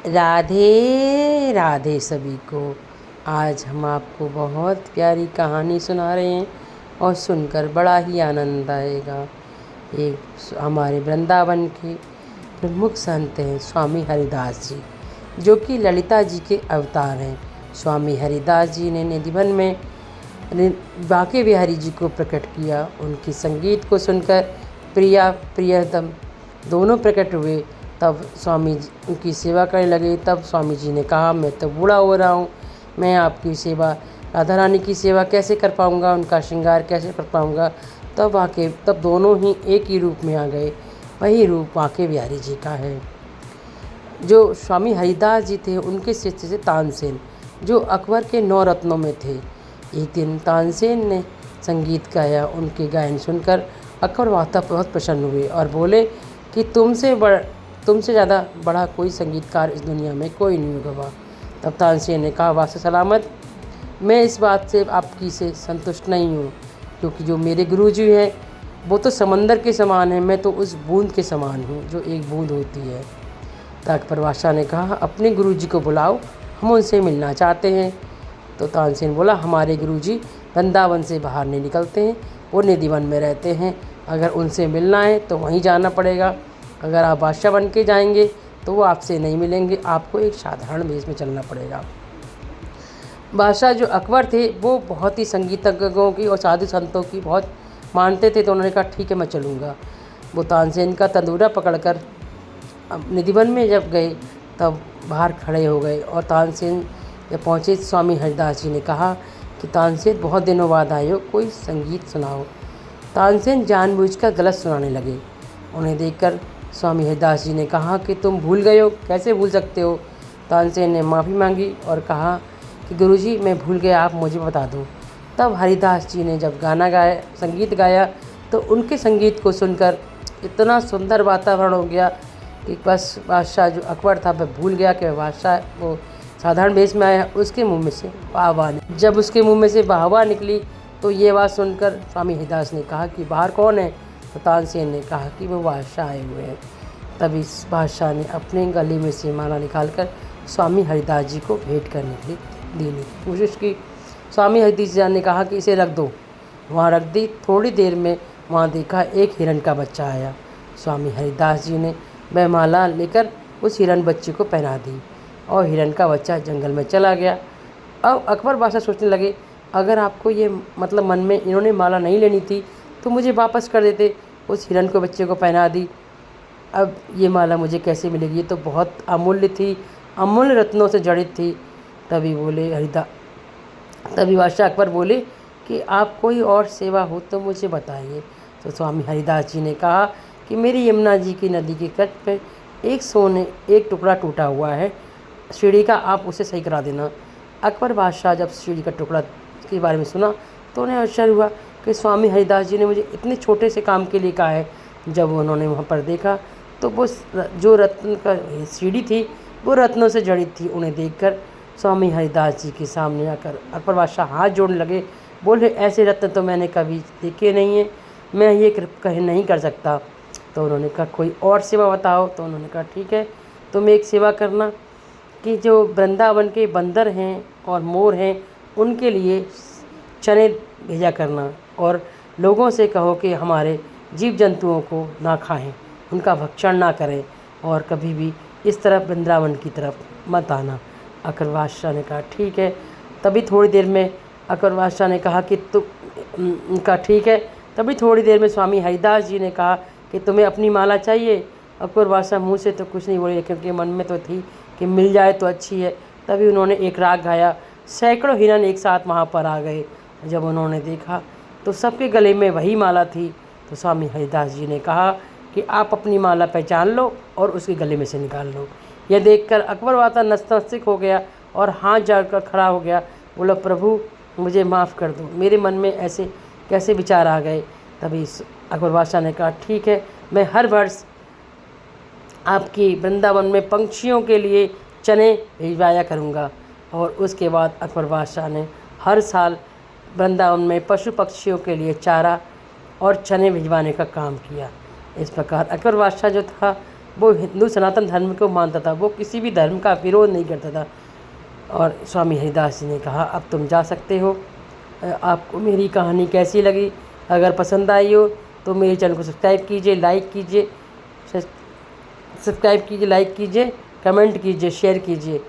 राधे राधे सभी को। आज हम आपको बहुत प्यारी कहानी सुना रहे हैं और सुनकर बड़ा ही आनंद आएगा। एक हमारे वृंदावन के प्रमुख संत हैं स्वामी हरिदास जी, जो कि ललिता जी के अवतार हैं। स्वामी हरिदास जी ने निधिवन में बांके बिहारी जी को प्रकट किया। उनके संगीत को सुनकर प्रिया प्रियतम दोनों प्रकट हुए। तब स्वामी जी उनकी सेवा करने लगे। तब स्वामी जी ने कहा, मैं तो बूढ़ा हो रहा हूँ, मैं आपकी सेवा, राधा रानी की सेवा कैसे कर पाऊँगा, उनका श्रृंगार कैसे कर पाऊँगा। तब दोनों ही एक ही रूप में आ गए। वही रूप बांके बिहारी जी का है। जो स्वामी हरिदास जी थे, उनके शिष्य थे तानसेन, जो अकबर के 9 रत्नों में थे। एक दिन तानसेन ने संगीत गाया। उनके गायन सुनकर अकबर वाता बहुत प्रसन्न हुए और बोले कि तुमसे ज़्यादा बड़ा कोई संगीतकार इस दुनिया में कोई नहीं होगा। तब तानसेन ने कहा, वासे सलामत, मैं इस बात से आपकी से संतुष्ट नहीं हूँ, क्योंकि जो मेरे गुरुजी हैं वो तो समंदर के समान है, मैं तो उस बूंद के समान हूँ जो एक बूंद होती है। तो अकबर बादशाह ने कहा, अपने गुरुजी को बुलाओ, हम उनसे मिलना चाहते हैं। तो तानसेन बोला, हमारे गुरुजी वृंदावन से बाहर नहीं निकलते हैं, वो निधिवन में रहते हैं। अगर उनसे मिलना है तो वहीं जाना पड़ेगा। अगर आप बादशाह बन के जाएंगे तो वो आपसे नहीं मिलेंगे, आपको एक साधारण वेश में चलना पड़ेगा। बादशाह जो अकबर थे वो बहुत ही संगीतज्ञों की और साधु संतों की बहुत मानते थे। तो उन्होंने कहा, ठीक है, मैं चलूँगा। वो तानसेन का तंदूरा पकड़कर निधिवन में जब गए तब बाहर खड़े हो गए। और तानसेन जब पहुँचे, स्वामी हरिदास जी ने कहा कि तानसेन, बहुत दिनों बाद आए हो, कोई संगीत सुनाओ। तानसेन जानबूझकर गलत सुनाने लगे। उन्हें देखकर स्वामी हरिदास जी ने कहा कि तुम भूल गए हो, कैसे भूल सकते हो। तानसेन ने माफ़ी मांगी और कहा कि गुरुजी, मैं भूल गया, आप मुझे बता दो। तब हरिदास जी ने जब गाना गाया, संगीत गाया, तो उनके संगीत को सुनकर इतना सुंदर वातावरण हो गया कि बस बादशाह जो अकबर था वह भूल गया कि बादशाह वो साधारण वेश में आया। उसके मुँह में से वाह जब उसके मुँह में से वाह निकली तो ये बात सुनकर स्वामी हरिदास ने कहा कि बाहर कौन है। तो तानसेन ने कहा कि वो बादशाह आए हुए हैं। तब इस बादशाह ने अपने गले में से माला निकालकर स्वामी हरिदास जी को भेंट करने के लिए देने की कोशिश की। स्वामी हरिदास जी ने कहा कि इसे रख दो। वहाँ रख दी। थोड़ी देर में वहाँ देखा एक हिरण का बच्चा आया। स्वामी हरिदास जी ने वह माला लेकर उस हिरण बच्चे को पहना दी और हिरण का बच्चा जंगल में चला गया। अब अकबर बादशाह सोचने लगे, अगर आपको ये मतलब मन में इन्होंने माला नहीं लेनी थी तो मुझे वापस कर देते। उस हिरण को बच्चे को पहना दी। अब ये माला मुझे कैसे मिलेगी, ये तो बहुत अमूल्य थी, अमूल्य रत्नों से जड़ित थी। तभी बादशाह अकबर बोले कि आप कोई और सेवा हो तो मुझे बताइए। तो स्वामी हरिदास जी ने कहा कि मेरी यमुना जी की नदी के तट पर एक टुकड़ा टूटा हुआ है सीढ़ी का, आप उसे सही करा देना। अकबर बादशाह जब सीढ़ी का टुकड़ा के बारे में सुना तो उन्हें आश्चर्य हुआ कि स्वामी हरिदास जी ने मुझे इतने छोटे से काम के लिए कहा है। जब उन्होंने वहाँ पर देखा तो वो जो रत्न का सीढ़ी थी वो रत्नों से जड़ित थी। उन्हें देखकर स्वामी हरिदास जी के सामने आकर अकबर बादशाह हाथ जोड़ने लगे। बोले, ऐसे रत्न तो मैंने कभी देखे नहीं हैं, मैं ये कह नहीं कर सकता। तो उन्होंने कहा, कोई और सेवा बताओ। तो उन्होंने कहा, ठीक है, तुम एक सेवा करना कि जो वृंदावन के बंदर हैं और मोर हैं उनके लिए चने भेजा करना और लोगों से कहो कि हमारे जीव जंतुओं को ना खाएं, उनका भक्षण ना करें और कभी भी इस तरफ वृंदावन की तरफ मत आना। अकबर बादशाह ने कहा, ठीक है। तभी थोड़ी देर में अकबर बादशाह ने कहा कि ठीक है। तभी थोड़ी देर में स्वामी हरिदास जी ने कहा कि तुम्हें अपनी माला चाहिए। अकबर बादशाह मुँह से तो कुछ नहीं बोले, लेकिन उनके मन में तो थी कि मिल जाए तो अच्छी है। तभी उन्होंने एक राग गाया। सैकड़ों हिरन एक साथ वहाँ पर आ गए। जब उन्होंने देखा तो सबके गले में वही माला थी। तो स्वामी हरिदास जी ने कहा कि आप अपनी माला पहचान लो और उसके गले में से निकाल लो। यह देखकर अकबर वाता नतमस्तक हो गया और हाथ जोड़कर खड़ा हो गया। बोला, प्रभु मुझे माफ़ कर दो, मेरे मन में ऐसे कैसे विचार आ गए। तभी अकबर बादशाह ने कहा, ठीक है, मैं हर वर्ष आपकी वृंदावन में पंछियों के लिए चने भिजवाया करूँगा। और उसके बाद अकबर बादशाह ने हर साल वृंदावन में पशु पक्षियों के लिए चारा और चने भिजवाने का काम किया। इस प्रकार अकबर बादशाह जो था वो हिंदू सनातन धर्म को मानता था, वो किसी भी धर्म का विरोध नहीं करता था। और स्वामी हरिदास जी ने कहा अब तुम जा सकते हो। आपको मेरी कहानी कैसी लगी? अगर पसंद आई हो तो मेरे चैनल को सब्सक्राइब कीजिए, लाइक कीजिए, सब्सक्राइब कीजिए, लाइक कीजिए, कमेंट कीजिए, शेयर कीजिए।